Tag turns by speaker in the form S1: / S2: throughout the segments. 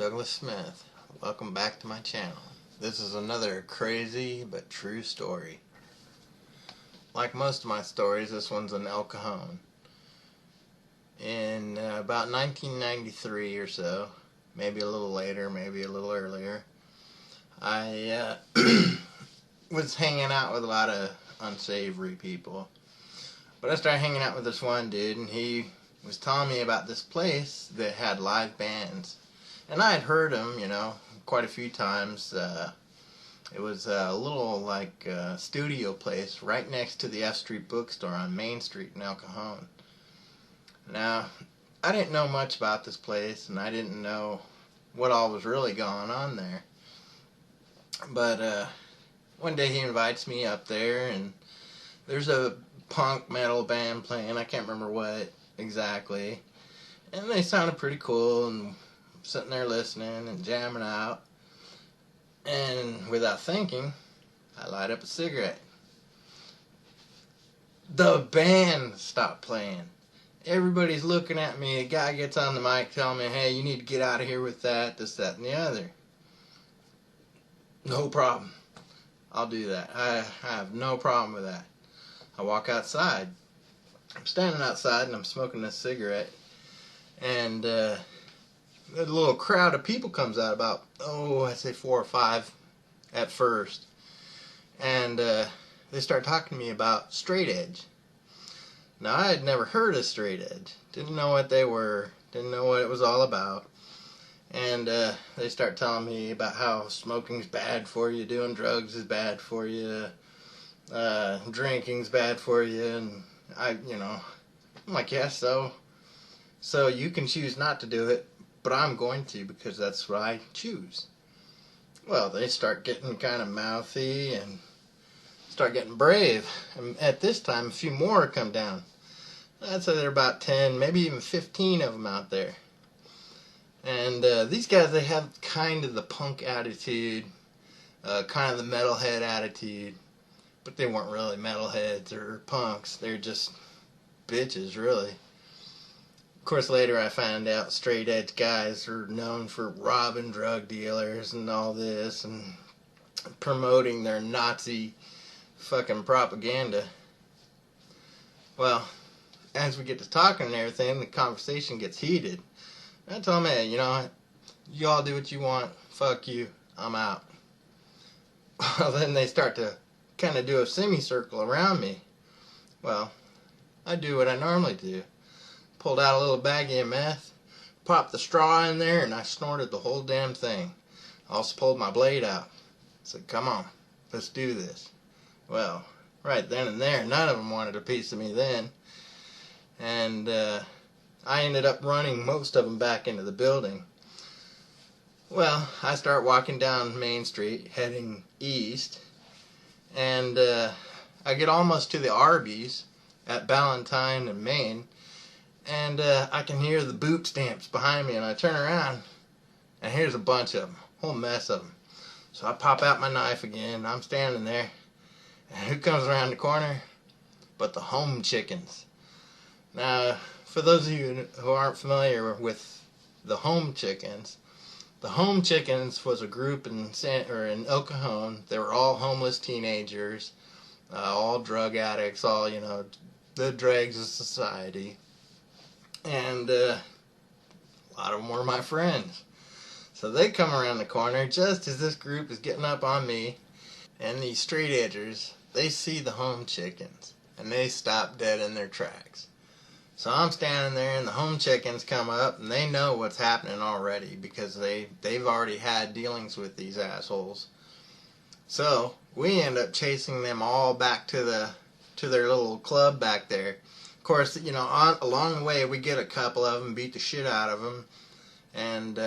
S1: Douglas Smith. Welcome back to my channel. This is another crazy but true story. Like most of my stories, this one's in El Cajon. In about 1993 or so, maybe a little later, maybe a little earlier, I was hanging out with a lot of unsavory people. But I started hanging out with this one dude, and he was telling me about this place that had live bands. And I had heard him, quite a few times. It was a little, studio place right next to the F Street bookstore on Main Street in El Cajon. Now, I didn't know much about this place, and I didn't know what all was really going on there. But one day he invites me up there, and there's a punk metal band playing. I can't remember what exactly. And they sounded pretty cool, and I'm sitting there listening and jamming out. And without thinking, I light up a cigarette. The band stopped playing. Everybody's looking at me. A guy gets on the mic telling me, hey, you need to get out of here with that, this, that, and the other. No problem. I'll do that. I have no problem with that. I walk outside. I'm standing outside and I'm smoking this cigarette. And a little crowd of people comes out, about, I'd say 4 or 5 at first. And they start talking to me about straight edge. Now, I had never heard of straight edge. Didn't know what they were. Didn't know what it was all about. And they start telling me about how smoking's bad for you, doing drugs is bad for you, drinking's bad for you, and I'm like, yeah, so you can choose not to do it, but I'm going to, because that's what I choose. Well, they start getting kind of mouthy and start getting brave. And at this time, a few more come down. I'd say there are about 10, maybe even 15 of them out there. And these guys, they have kind of the punk attitude, kind of the metalhead attitude, but they weren't really metalheads or punks. They're just bitches, really. Of course, later I found out straight edge guys are known for robbing drug dealers and all this, and promoting their Nazi fucking propaganda. Well, as we get to talking and everything, the conversation gets heated. I told them, hey, you all do what you want. Fuck you. I'm out. Well, then they start to kind of do a semicircle around me. Well, I do what I normally do. Pulled out a little baggie of meth, popped the straw in there, and I snorted the whole damn thing. I also pulled my blade out. Said, come on, let's do this. Well, right then and there, none of them wanted a piece of me then. And I ended up running most of them back into the building. Well, I start walking down Main Street, heading east, and I get almost to the Arby's at Ballantyne and Main, and I can hear the boot stamps behind me, and I turn around, and here's a bunch of them, a whole mess of them. So I pop out my knife again, I'm standing there, and who comes around the corner but the home chickens. Now, for those of you who aren't familiar with the Home Chickens was a group in El Cajon. They were all homeless teenagers, all drug addicts, all, the dregs of society. And a lot of them were my friends. So they come around the corner just as this group is getting up on me, and these straight edgers, they see the Home Chickens, and they stop dead in their tracks. So I'm standing there, and the Home Chickens come up, and they know what's happening already, because they've already had dealings with these assholes. So we end up chasing them all back to their little club back there. Of course, along the way we get a couple of them, beat the shit out of them, and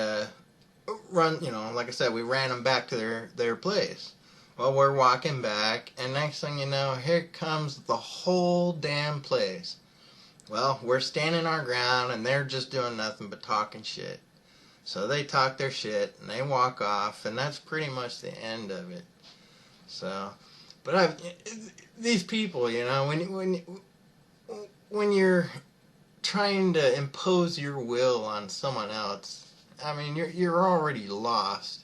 S1: run. Like I said, we ran them back to their place. Well, we're walking back, and next thing you know, here comes the whole damn place. Well, we're standing our ground, and they're just doing nothing but talking shit. So they talk their shit, and they walk off, and that's pretty much the end of it. So, but these people, when you're trying to impose your will on someone else, I mean, you're already lost.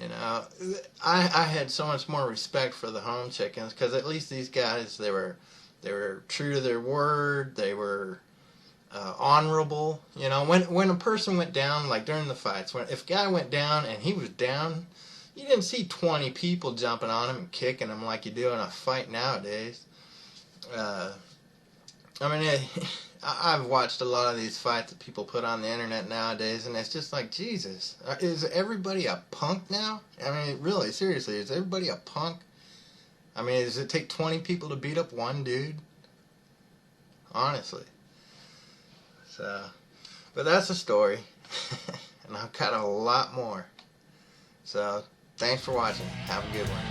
S1: You know, I had so much more respect for the home chickens because at least these guys they were true to their word. They were honorable. You know, when a person went down, like during the fights, if a guy went down and he was down, you didn't see 20 people jumping on him and kicking him like you do in a fight nowadays. I mean, I've watched a lot of these fights that people put on the internet nowadays, and it's just like, Jesus, is everybody a punk now? I mean, really, seriously, is everybody a punk? I mean, does it take 20 people to beat up one dude? Honestly. So, but that's the story, and I've got a lot more. So, thanks for watching. Have a good one.